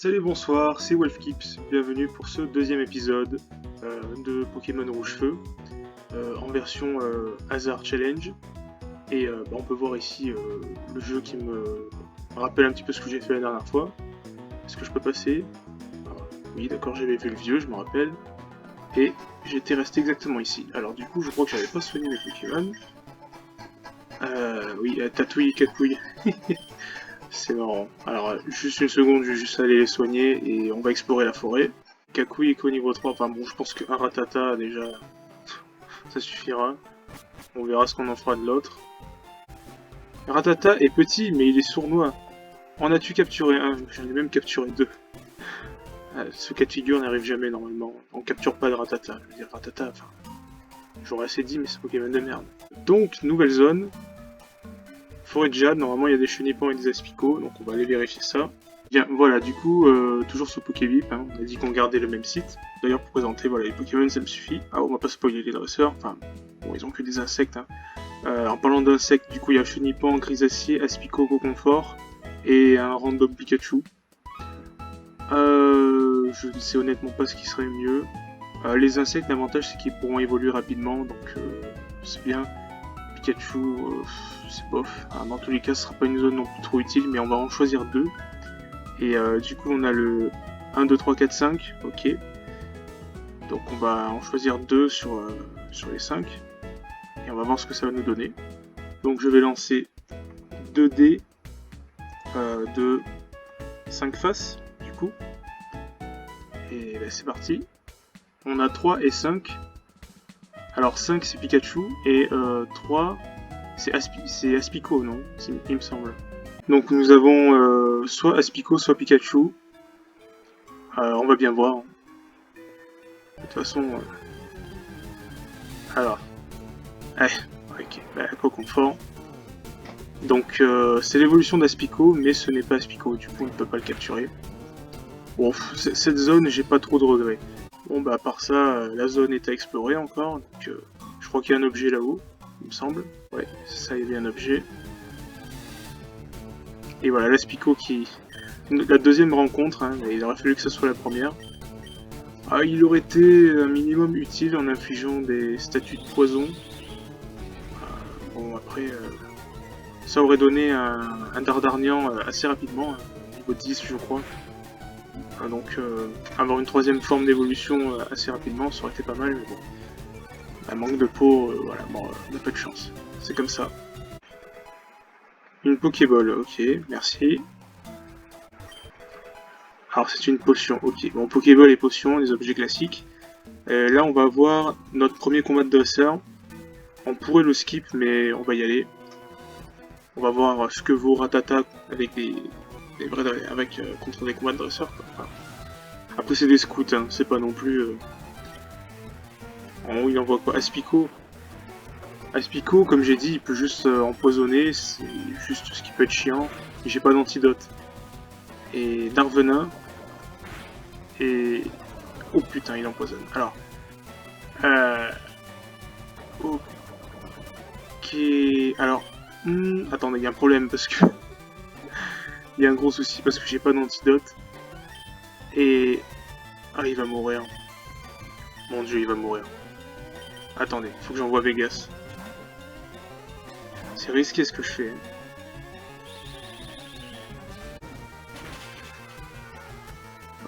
Salut, bonsoir, c'est Wolfkips, bienvenue pour ce deuxième épisode de Pokémon Rouge-Feu en version Hasard Challenge. Et on peut voir ici le jeu qui me rappelle un petit peu ce que j'ai fait la dernière fois. Est-ce que je peux passer? Oui, d'accord, j'avais fait le vieux, je me rappelle. Et j'étais resté exactement ici. Alors du coup, je crois que j'avais pas soigné mes Pokémon. Oui, Tatouille, Cacouille. C'est marrant. Alors, juste une seconde, je vais juste aller les soigner et on va explorer la forêt. Kakui est qu'au niveau 3, enfin bon, je pense qu'un Ratata, déjà, ça suffira. On verra ce qu'on en fera de l'autre. Ratata est petit, mais il est sournois. En as-tu capturé un? J'en ai même capturé deux. Ce cas de figure n'arrive jamais normalement. On capture pas de Ratata. Je veux dire, Ratata, enfin, j'aurais assez dit, mais c'est Pokémon de merde. Donc, nouvelle zone. Forêt de Jade, normalement il y a des chenipans et des aspicots, donc on va aller vérifier ça. Bien, voilà, du coup, toujours ce Pokébip, hein, on a dit qu'on gardait le même site. D'ailleurs, pour présenter, voilà, les Pokémon, ça me suffit. Ah, on va pas spoiler les dresseurs, enfin, bon, ils ont que des insectes, hein. En parlant d'insectes, du coup, il y a Chenipan, Grisacier, Aspicot, Coconfort, et un random Pikachu. Je ne sais honnêtement pas ce qui serait mieux. Les insectes, l'avantage, c'est qu'ils pourront évoluer rapidement, donc c'est bien. Pikachu, c'est bof. Dans tous les cas, ce sera pas une zone non plus trop utile, mais on va en choisir deux. Et du coup, on a le 1, 2, 3, 4, 5. Ok. Donc on va en choisir deux sur les 5. Et on va voir ce que ça va nous donner. Donc je vais lancer 2 dés de 5 faces, du coup. Et ben, c'est parti. On a 3 et 5. Alors 5 c'est Pikachu et 3 c'est Aspico, non? Il me semble. Donc nous avons soit Aspico, soit Pikachu. On va bien voir. De toute façon... Alors... ok, Coconfort. Donc c'est l'évolution d'Aspico, mais ce n'est pas Aspico, du coup on ne peut pas le capturer. Bon, cette zone, j'ai pas trop de regrets. Bon bah à part ça, la zone est à explorer encore, donc je crois qu'il y a un objet là-haut, il me semble. Ouais, ça il y avait un objet. Et voilà, l'Aspico qui... La deuxième rencontre, hein, mais il aurait fallu que ce soit la première. Ah, il aurait été un minimum utile en infligeant des statuts de poison. Bon après, ça aurait donné un Dardarnian assez rapidement, niveau 10 je crois. Donc avoir une troisième forme d'évolution assez rapidement, ça aurait été pas mal, mais bon. Un manque de peau, voilà, bon, on n'a pas de chance. C'est comme ça. Une Pokéball, ok, merci. Alors c'est une potion, ok. Bon, Pokéball et potion, les objets classiques. Là on va voir notre premier combat de dresseur. On pourrait le skip, mais on va y aller. On va voir ce que vaut Ratata avec contre des combats de dresseurs. Enfin, après c'est des scouts, hein, c'est pas non plus... En haut il envoie quoi? Aspico. Aspico, comme j'ai dit, il peut juste empoisonner, c'est juste ce qui peut être chiant. J'ai pas d'antidote. Et Darvenin. Et... Oh putain, il empoisonne. Alors... Ok... Alors... Attendez, il y a un problème parce que... Il y a un gros souci parce que j'ai pas d'antidote. Et... Ah, il va mourir. Mon dieu, il va mourir. Attendez, faut que j'envoie Vegas. C'est risqué ce que je fais.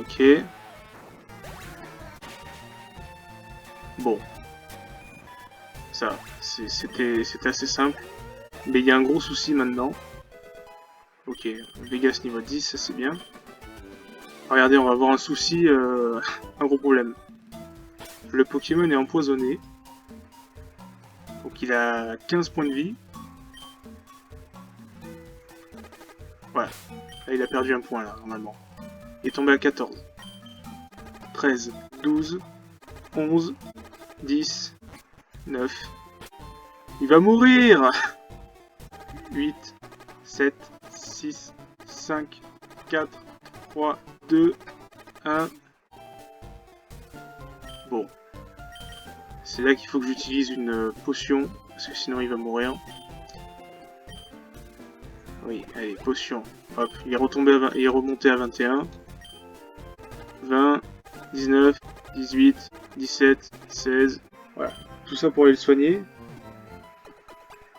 Ok. Bon. Ça, c'était assez simple. Mais il y a un gros souci maintenant. Ok, Vegas niveau 10, ça c'est bien. Regardez, on va avoir un souci, un gros problème. Le Pokémon est empoisonné. Donc il a 15 points de vie. Voilà. Là, il a perdu un point là, normalement. Il est tombé à 14. 13, 12, 11, 10, 9. Il va mourir! 8, 7, 6, 5, 4, 3, 2, 1. Bon. C'est là qu'il faut que j'utilise une potion, parce que sinon il va mourir. Oui, allez, potion. Hop, il est remonté à 21. 20, 19, 18, 17, 16, voilà. Tout ça pour aller le soigner.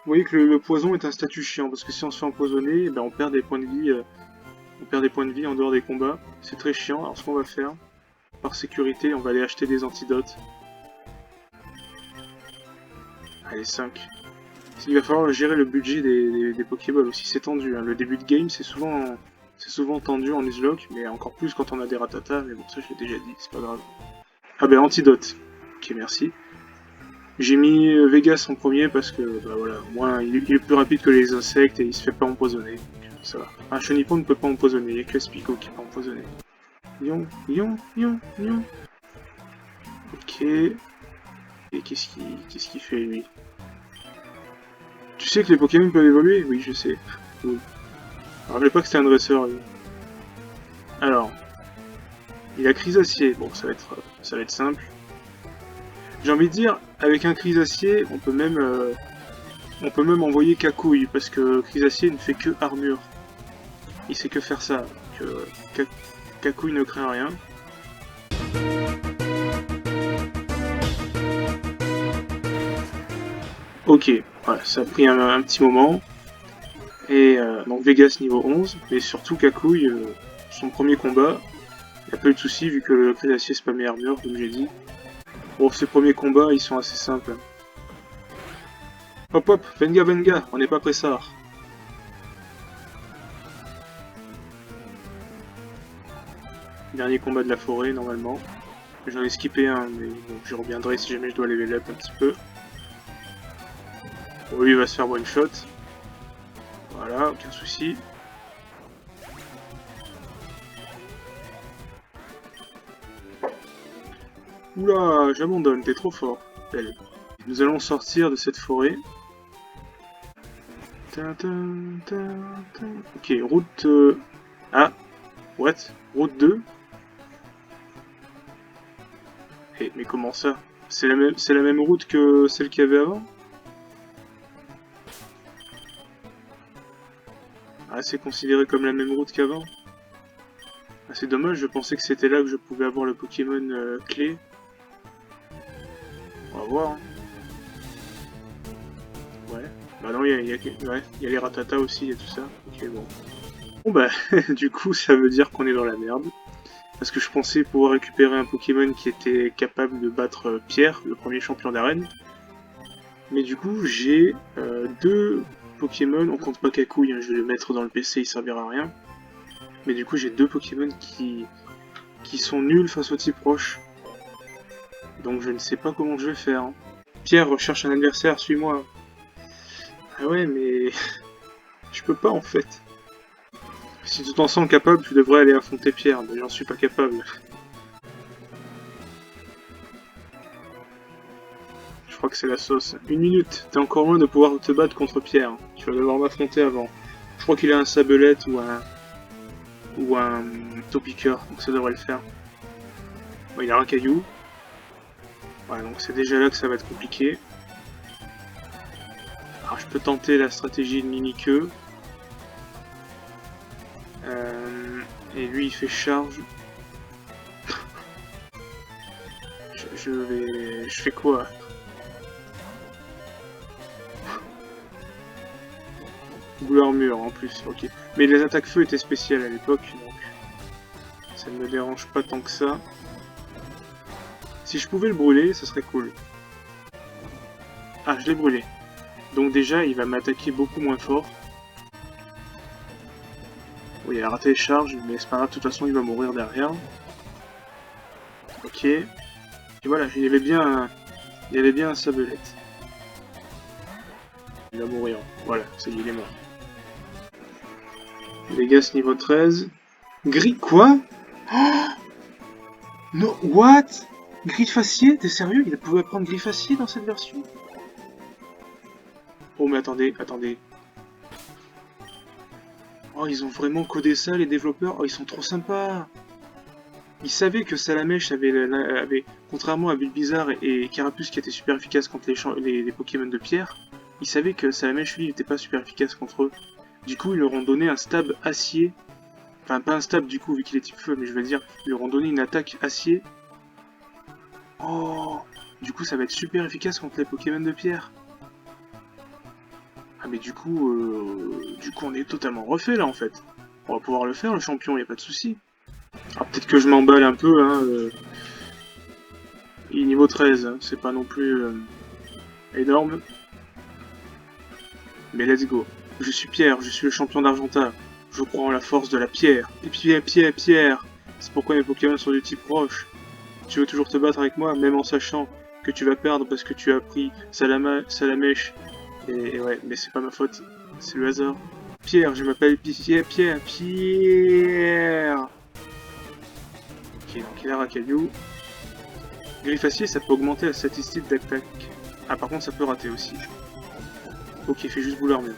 Vous voyez que le poison est un statut chiant, parce que si on se fait empoisonner, ben on perd des points de vie, en dehors des combats. C'est très chiant, alors ce qu'on va faire, par sécurité, on va aller acheter des antidotes. Allez, 5. Il va falloir gérer le budget des Pokéballs aussi, c'est tendu, hein. Le début de game, c'est souvent tendu en Nuzlocke, mais encore plus quand on a des Rattata, mais bon, ça je l'ai déjà dit, c'est pas grave. Ah ben, antidote. Ok, merci. J'ai mis Vegas en premier parce que, bah voilà, au moins il est plus rapide que les insectes et il se fait pas empoisonner, donc ça va. Un Chenipan ne peut pas empoisonner, il n'y a que Spico qui peut empoisonner. Lion, lion, lion, lion. Ok. Et qu'est-ce qu'il fait lui? Tu sais que les Pokémon peuvent évoluer? Oui, je sais. Oui. Je rappelais pas que c'était un dresseur, lui. Alors, il a Crisacier. Bon, ça va être simple. J'ai envie de dire, avec un Crisacier, on peut même envoyer Kakouille, parce que Crisacier ne fait que armure. Il sait que faire ça. Donc, Kakouille ne craint rien. Ok, voilà, ça a pris un petit moment. Et donc Vegas niveau 11, mais surtout Kakouille, son premier combat, il n'y a pas eu de soucis vu que le Crétacier spammait armure, comme j'ai dit. Bon, ces premiers combats, ils sont assez simples. Hop hop, Venga Venga, on n'est pas pressard. Dernier combat de la forêt, normalement. J'en ai skippé un, mais bon, j'y reviendrai si jamais je dois level up un petit peu. Bon, lui, il va se faire one shot. Voilà, aucun souci. Oula, j'abandonne, t'es trop fort. Belle. Nous allons sortir de cette forêt. Ok, route... Ah, what? Route 2? Mais comment ça? C'est la même route que celle qu'il y avait avant? Ah, c'est considéré comme la même route qu'avant? Ah, c'est dommage, je pensais que c'était là que je pouvais avoir le Pokémon clé. On va voir. Hein. Ouais. Bah non, il y a les Rattata aussi, il y a tout ça. Ok, bon. Bon bah, du coup, ça veut dire qu'on est dans la merde. Parce que je pensais pouvoir récupérer un Pokémon qui était capable de battre Pierre, le premier champion d'arène. Mais du coup, j'ai deux Pokémon, on compte pas Kakouille, hein, je vais le mettre dans le PC, il servira à rien. Mais du coup, j'ai deux Pokémon qui sont nuls face au type roche. Donc je ne sais pas comment je vais faire. Hein. Pierre recherche un adversaire, suis-moi. Ah ouais, mais... je peux pas en fait. Si tu t'en sens capable, tu devrais aller affronter Pierre, mais j'en suis pas capable. Je crois que c'est la sauce. 1 minute, t'es encore loin de pouvoir te battre contre Pierre. Tu vas devoir m'affronter avant. Je crois qu'il a un sabelette ou un Topiqueur, donc ça devrait le faire. Bon, il a un caillou. Ouais, donc c'est déjà là que ça va être compliqué. Alors je peux tenter la stratégie de mini-queue. Et lui il fait charge. Je fais quoi? Bleu armure en plus, ok. Mais les attaques feu étaient spéciales à l'époque, donc ça ne me dérange pas tant que ça. Si je pouvais le brûler, ça serait cool. Ah, je l'ai brûlé. Donc déjà, il va m'attaquer beaucoup moins fort. Oui, il a raté les charges, mais c'est pas grave, de toute façon, il va mourir derrière. Ok. Et voilà, il y avait bien un sabelette. Il va mourir. Voilà, ça y est, il est mort. Vegas niveau 13. Gris, quoi? Oh no, what? Griffacier? T'es sérieux? Il pouvait prendre Griffacier dans cette version? Oh mais attendez. Oh, ils ont vraiment codé ça, les développeurs. Oh, ils sont trop sympas. Ils savaient que Salamèche avait contrairement à Bulbizarre et Carapuce qui étaient super efficaces contre les Pokémon de pierre, ils savaient que Salamèche, lui, n'était pas super efficace contre eux. Du coup, ils leur ont donné un stab acier Enfin, pas instable du coup, vu qu'il est type feu, mais je veux dire, lui auront donné une attaque acier. Oh! Du coup, ça va être super efficace contre les Pokémon de pierre. Ah, mais du coup, on est totalement refait là en fait. On va pouvoir le faire, le champion, y a pas de souci. Alors peut-être que je m'emballe un peu, hein. Il est niveau 13, hein, c'est pas non plus énorme. Mais let's go. Je suis Pierre, je suis le champion d'Argenta. Je crois en la force de la pierre. Et Pierre. C'est pourquoi mes Pokémon sont du type roche. Tu veux toujours te battre avec moi, même en sachant que tu vas perdre parce que tu as pris Salamèche. Et ouais, mais c'est pas ma faute. C'est le hasard. Pierre, je m'appelle Pierre. Ok, donc il a Racaillou. Griffe acier, ça peut augmenter la statistique d'attaque. Ah, par contre, ça peut rater aussi. Ok, il fait juste boule armure.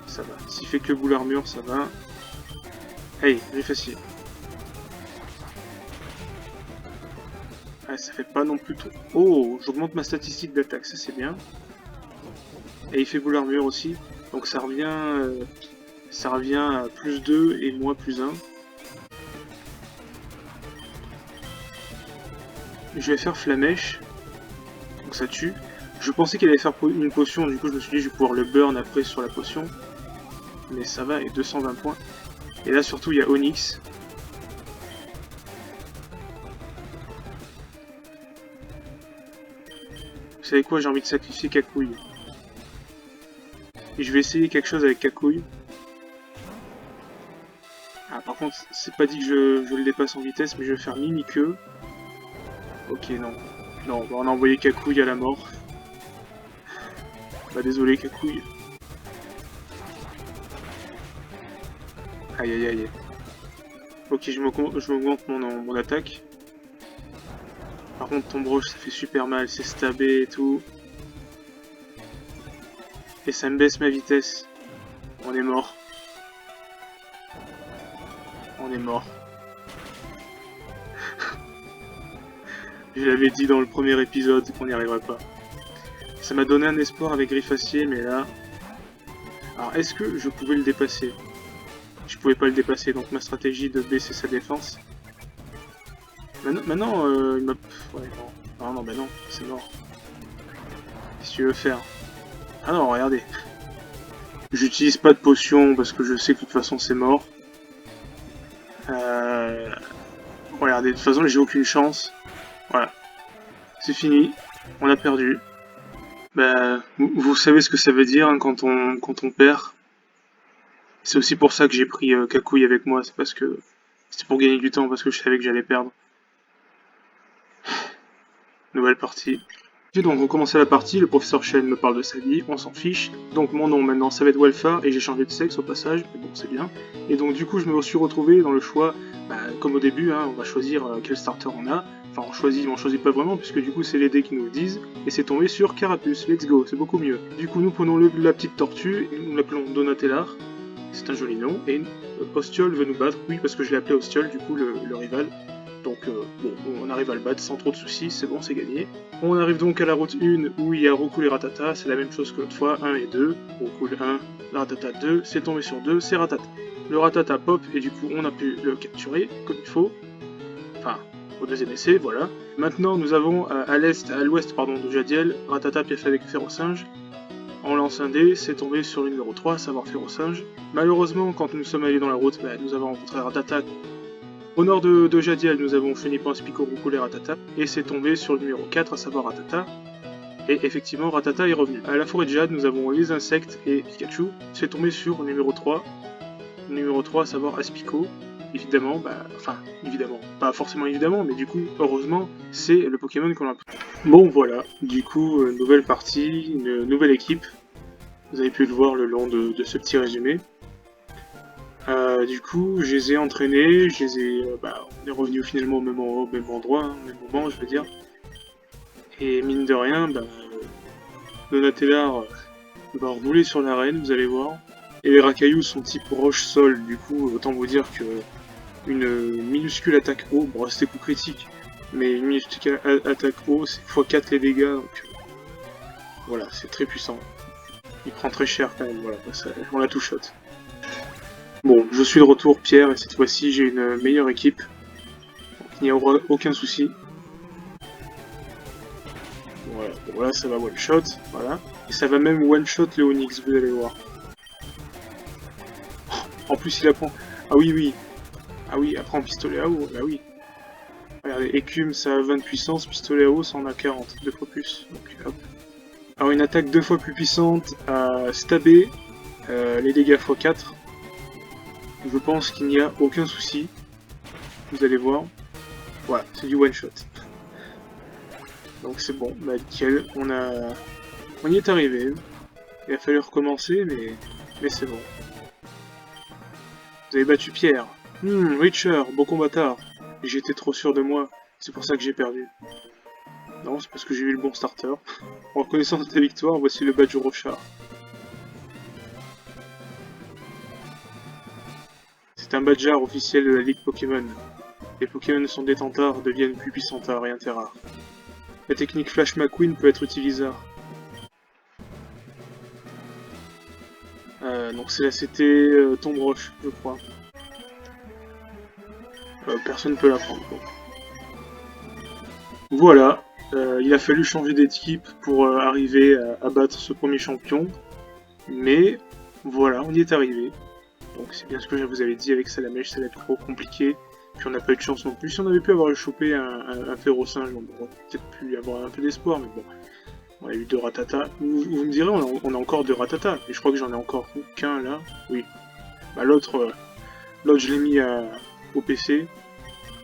Ça va. S'il fait que boule armure, ça va. Hey, griffe acier. Ah, ça fait pas non plus tout. Oh, j'augmente ma statistique d'attaque, ça c'est bien. Et il fait boule armure aussi. Donc ça revient à plus 2 et moins plus 1. Je vais faire flamèche. Donc ça tue. Je pensais qu'elle allait faire une potion, du coup je me suis dit je vais pouvoir le burn après sur la potion. Mais ça va, et 220 points. Et là surtout il y a Onyx. Vous savez quoi, j'ai envie de sacrifier Cacouille. Et je vais essayer quelque chose avec Cacouille. Ah par contre, c'est pas dit que je le dépasse en vitesse, mais je vais faire Mimiqueux. Ok, non. Non, on a envoyé Cacouille à la mort. Bah désolé Cacouille. Aïe aïe aïe. Ok, je m'augmente mon attaque. Par contre, ton broche, ça fait super mal, c'est stabé et tout. Et ça me baisse ma vitesse. On est mort. On est mort. Je l'avais dit dans le premier épisode qu'on n'y arriverait pas. Ça m'a donné un espoir avec Griffe Acier, mais là... Alors, est-ce que je pouvais le dépasser? Je pouvais pas le dépasser, donc ma stratégie de baisser sa défense. Maintenant, il m'a... Ouais, non. Non, bah non, c'est mort. Qu'est-ce que tu veux faire? Ah non, regardez. J'utilise pas de potion parce que je sais que de toute façon c'est mort. Regardez, de toute façon j'ai aucune chance. Voilà. C'est fini. On a perdu. Bah, vous savez ce que ça veut dire hein, quand on perd. C'est aussi pour ça que j'ai pris Cacouille avec moi. C'est parce que c'était pour gagner du temps parce que je savais que j'allais perdre. Nouvelle partie. J'ai donc recommencé la partie, le professeur Shen me parle de sa vie, on s'en fiche. Donc mon nom maintenant ça va être Welfare et j'ai changé de sexe au passage, mais bon c'est bien. Et donc du coup je me suis retrouvé dans le choix, comme au début, hein, on va choisir quel starter on a. Enfin on choisit pas vraiment puisque du coup c'est les dés qui nous le disent. Et c'est tombé sur Carapuce, let's go, c'est beaucoup mieux. Du coup nous prenons la petite tortue, et nous l'appelons Donatellar. C'est un joli nom. Et Ostiol veut nous battre, oui parce que je l'ai appelé Ostiol, du coup le rival. Donc bon, on arrive à le battre sans trop de soucis, c'est bon, c'est gagné. On arrive donc à la route 1 où il y a Roucoule et Ratata, c'est la même chose que l'autre fois, 1 et 2. Roucoule 1, Ratata 2, c'est tombé sur 2, c'est Ratata. Le Ratata pop et du coup on a pu le capturer comme il faut. Enfin, au deuxième essai, voilà. Maintenant nous avons à l'ouest de Jadiel, Ratata pièce avec Férocinge. On lance un dé, c'est tombé sur le numéro 3, savoir Férocinge. Malheureusement, quand nous sommes allés dans la route, nous avons rencontré Ratata. Au nord de Jadiel, nous avons Fenipan, Spico, Roucoule et Ratata, et c'est tombé sur le numéro 4, à savoir Ratata. Et effectivement, Ratata est revenu. À la forêt de Jade, nous avons les insectes et Pikachu. C'est tombé sur le numéro 3. Le numéro 3, à savoir Aspico. Évidemment, évidemment, pas forcément évidemment, mais du coup, heureusement, c'est le Pokémon qu'on a. Bon, voilà, du coup, nouvelle partie, une nouvelle équipe. Vous avez pu le voir le long de ce petit résumé. Du coup, je les ai entraînés, on est revenu finalement au même endroit, hein, au même moment, je veux dire. Et mine de rien, Donatellar va rouler sur l'arène, vous allez voir. Et les Racaillou sont type roche-sol, du coup, autant vous dire que une minuscule attaque haut, bon, c'était coup critique, mais une minuscule attaque haut, c'est x4 les dégâts, donc voilà, c'est très puissant. Il prend très cher quand même, voilà, on la two-shot. Bon, je suis de retour, Pierre, et cette fois-ci j'ai une meilleure équipe. Donc il n'y aura aucun souci. Voilà, bon là ça va one shot, voilà. Et ça va même one shot le Onyx, vous allez voir. En plus il apprend. Ah oui, oui. Ah oui, après en pistolet à eau, bah oui. Regardez, écume ça a 20 de puissance, pistolet à eau ça en a 40, 2 fois plus. Donc, hop. Alors une attaque 2 fois plus puissante à stabber, les dégâts x4. Je pense qu'il n'y a aucun souci. Vous allez voir. Voilà, c'est du one shot. Donc c'est bon, bah nickel, on y est arrivé. Il a fallu recommencer, mais c'est bon. Vous avez battu Pierre. Richard, beau combattant. J'étais trop sûr de moi, c'est pour ça que j'ai perdu. Non, c'est parce que j'ai eu le bon starter. En reconnaissance de ta victoire, voici le badge Rochard. C'est un badgeard officiel de la Ligue Pokémon. Les Pokémon sont détenteurs deviennent plus puissantards et rares. La technique Flash McQueen peut être utilisée. Donc c'est la CT Tombe Roche, je crois. Personne ne peut la prendre. Bon. Voilà, il a fallu changer d'équipe pour arriver à battre ce premier champion. Mais voilà, on y est arrivé. Donc c'est bien ce que je vous avais dit avec Salamèche, ça va être trop compliqué. Puis on n'a pas eu de chance non plus. Si on avait pu avoir chopé un Férocinge, on aurait peut-être pu avoir un peu d'espoir, mais bon. On a eu 2 Rattata. Vous me direz, on a encore 2 Rattata. Et je crois que j'en ai encore qu'un là. Oui. Bah l'autre je l'ai mis au PC.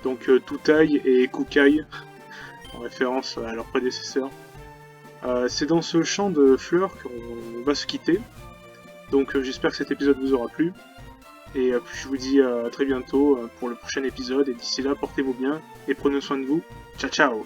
Donc Toutaille et Koukaï, en référence à leur prédécesseur. C'est dans ce champ de fleurs qu'on va se quitter. Donc j'espère que cet épisode vous aura plu. Et puis je vous dis à très bientôt pour le prochain épisode. Et d'ici là, portez-vous bien et prenez soin de vous. Ciao ciao!